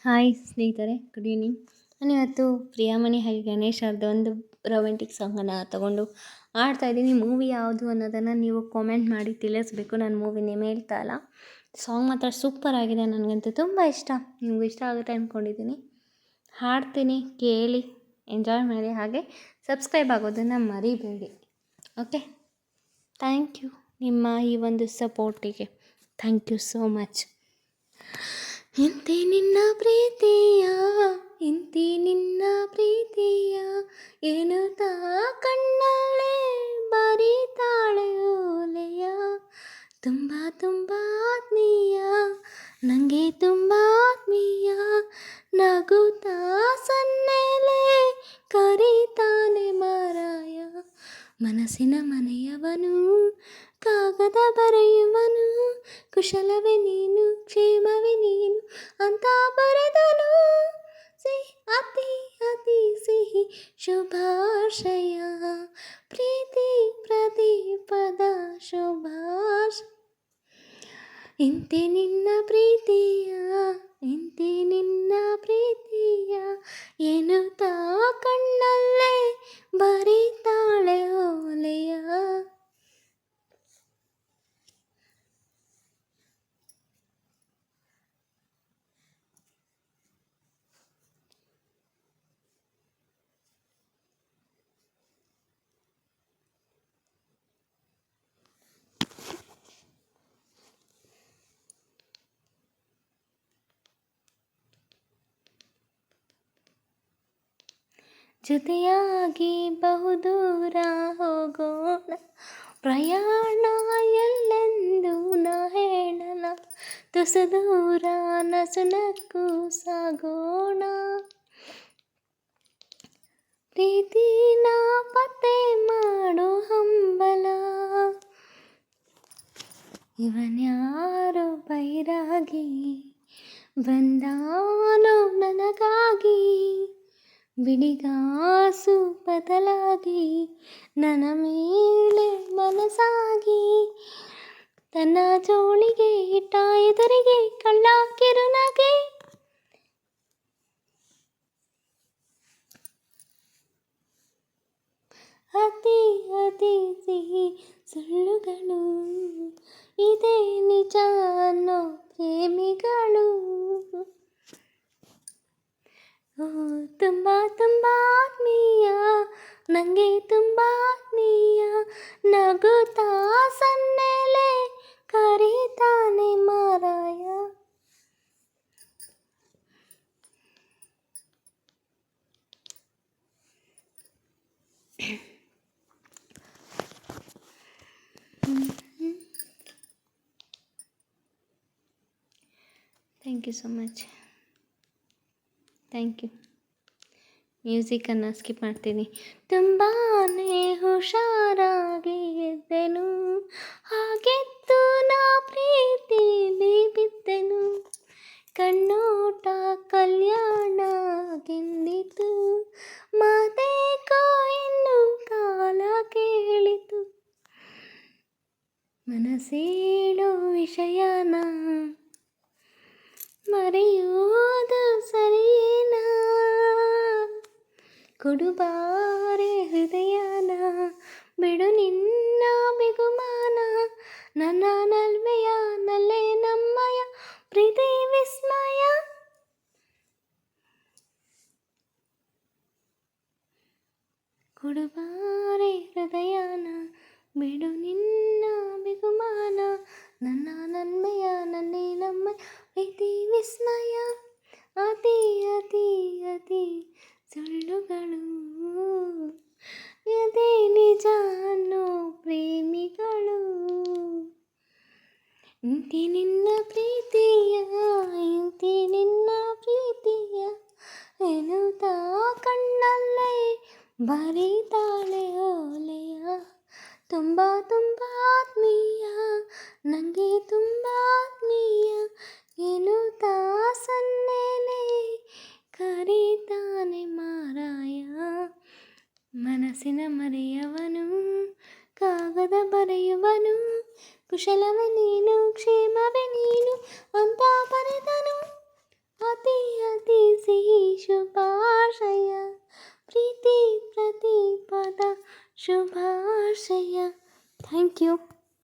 Hi ಸ್ನೇಹಿತರೆ, good evening. ನಾನಿವತ್ತು ಪ್ರಿಯಾಮಣಿ ಹಾಗೆ ಗಣೇಶ್ ಅವ್ರದ್ದು ಒಂದು ರೊಮ್ಯಾಂಟಿಕ್ ಸಾಂಗನ್ನು ತೊಗೊಂಡು ಇದ್ದೀನಿ. ಮೂವಿ ಯಾವುದು ಅನ್ನೋದನ್ನು ನೀವು ಕಾಮೆಂಟ್ ಮಾಡಿ ತಿಳಿಸ್ಬೇಕು. ನಾನು ಮೂವಿ ನೇಮ್ ಹೇಳ್ತಾ ಇಲ್ಲ. ಸಾಂಗ್ ಮಾತ್ರ ಸೂಪರ್ ಆಗಿದೆ, ನನಗಂತೂ ತುಂಬ ಇಷ್ಟ. ನಿಮಗೂ ಇಷ್ಟ ಆಗುತ್ತೆ ಅಂದ್ಕೊಂಡಿದ್ದೀನಿ. ಹಾಡ್ತೀನಿ, ಕೇಳಿ, ಎಂಜಾಯ್ ಮಾಡಿ, ಹಾಗೆ ಸಬ್ಸ್ಕ್ರೈಬ್ ಆಗೋದನ್ನು ಮರಿಬೇಡಿ. ಓಕೆ, ಥ್ಯಾಂಕ್ ಯು ನಿಮ್ಮ ಈ ಒಂದು ಸಪೋರ್ಟಿಗೆ. Thank you so much. ಇಂತಿ ನಿನ್ನ ಪ್ರೀತಿಯ, ಇಂತಿ ನಿನ್ನ ಪ್ರೀತಿಯ, ಏನು ತಾ ಕಣ್ಣಲ್ಲೇ ಬರೀತಾಳೆ ಓಲೆಯ, ತುಂಬ ತುಂಬ ಆತ್ಮೀಯ, ನನಗೆ ತುಂಬ ಆತ್ಮೀಯ, ನಗುತ್ತಾ ಸನ್ನೆಲೆ ಕರೀತಾನೆ ಮಾರಾಯ, ಮನಸ್ಸಿನ ಮನೆಯವನು ಕಾಗದ ಬರೆಯುವನು, ಕುಶಲವೇ ನೀನು ಕ್ಷೇಮವೇ ನೀನು ಅಂತ ಬರೆದನು, ಅತಿ ಅತಿ ಸಿಹಿ ಶುಭಾಶಯ, ಪ್ರೀತಿ ಪ್ರದೀಪದ ಶುಭಾಶಯ. ಇಂತಿ ನಿನ್ನ ಪ್ರೀತಿಯ, ಇಂತಿ ನಿನ್ನ ಪ್ರೀತಿಯ, ಏನು ತಾ ಕಣ್ಣಲ್ಲೇ ಬರೀತಾಳೆ ಓಲೆಯ. ಜೊತೆಯಾಗಿ ಬಹುದೂರ ಹೋಗೋಣ, ಪ್ರಯಾಣ ಎಲ್ಲೆಂದು ನಾ ಹೇಳಲ, ತುಸು ದೂರ ನಸುನಕ್ಕೂ ಸಾಗೋಣ, ಪ್ರೀತಿನ ಪತ್ತೆ ಮಾಡೋ ಹಂಬಲ, ಇವನ್ಯಾರೋ ಬೈರಾಗಿ ಬಂದಾನೋ ನನಗಾಗಿ, ಬಿಡಿಗಾಸು ಬದಲಾಗಿ ನನ್ನ ಮೇಲೆ ಮನಸಾಗಿ, ತನ್ನ ಜೋಳಿಗೆ ಇಟ್ಟ ಎದುರಿಗೆ ಕಳ್ಳ ಕಿರುನಗೆ, ಅತಿ ಅತಿ ಸಿಹಿ ಸುಳ್ಳುಗಳು, ಇದೇ ನಿಜ ಅನ್ನೋ ಪ್ರೇಮಿಗಳು, ತುಂಬ ತುಂಬ ಆತ್ಮೀಯ, ನನಗೆ ತುಂಬ ಆತ್ಮೀಯ, ನಗುತ್ತಾ ಸನ್ನೆಲೆ ಕರೀತಾನೆ ಮಾರಾಯ. Thank you so much. Thank you. ಮ್ಯೂಸಿಕನ್ನು ಸ್ಕಿಪ್ ಮಾಡ್ತೀನಿ. ತುಂಬಾ ಹುಷಾರಾಗಿ ಎದ್ದೆನು, ಹಾಗೆತ್ತು ನಾ ಪ್ರೀತಿಲಿ ಬಿದ್ದೆನು, ಕಣ್ಣೋಟ ಕಲ್ಯಾಣ ಗೆಂದಿತು, ಮಾತೇಕೋ ಇನ್ನು ಕಾಲ ಕೇಳಿತು, ಮನಸ್ಸೇಳೋ ವಿಷಯನ ಮರೆಯೋದು ಸರಿನಾ, ಕೊಡುಬಾರೆ ಹೃದಯನ ಬಿಡು ನಿನ್ನ ಬಿಗುಮಾನ, ನನ್ನ ನಲ್ಮೆಯ ನಲ್ಲೆ ನಮ್ಮಯ ಪ್ರೀತಿ ವಿಸ್ಮಯ, ಕೊಡುಬಾರೆ ಹೃದಯನ ಬಿಡು ನಿನ್ನ ಬಿಗುಮಾನ, ನನ್ನ ನನ್ಮೆಯ ನನ್ನೆ ನಮ್ಮ ಪ್ರೀತಿ ವಿಸ್ಮಯ, ಅತಿ ಅತಿ ಅತಿ ಸುಳ್ಳುಗಳು, ಅದೇ ನಿಜ ಅನ್ನೋ ಪ್ರೇಮಿಗಳು, ಇಂತಿ ನಿನ್ನ ಪ್ರೀತಿಯ, ಇಂತಿ ನಿನ್ನ ಪ್ರೀತಿಯ, ಏನು ತಾ ಕಣ್ಣಲ್ಲೇ ಬರೀತಾಳೆ ಓಲೆಯ, ತುಂಬ ತುಂಬ ಆತ್ಮೀಯ, ನನಗೆ ತುಂಬ ಆತ್ಮೀಯ, ಏನು ತಾ ಸನ್ನೆಲೆ ಕರೀತಾನೆ ಮಾರಾಯ, ಮನಸ್ಸಿನ ಮರೆಯವನು ಕಾಗದ ಬರೆಯುವನು, ಕುಶಲವೇ ನೀನು ಕ್ಷೇಮವೇ ನೀನು ಅಂತ ಬರೆದನು, ಅತಿ ಶುಭಾಶಯ. Thank you.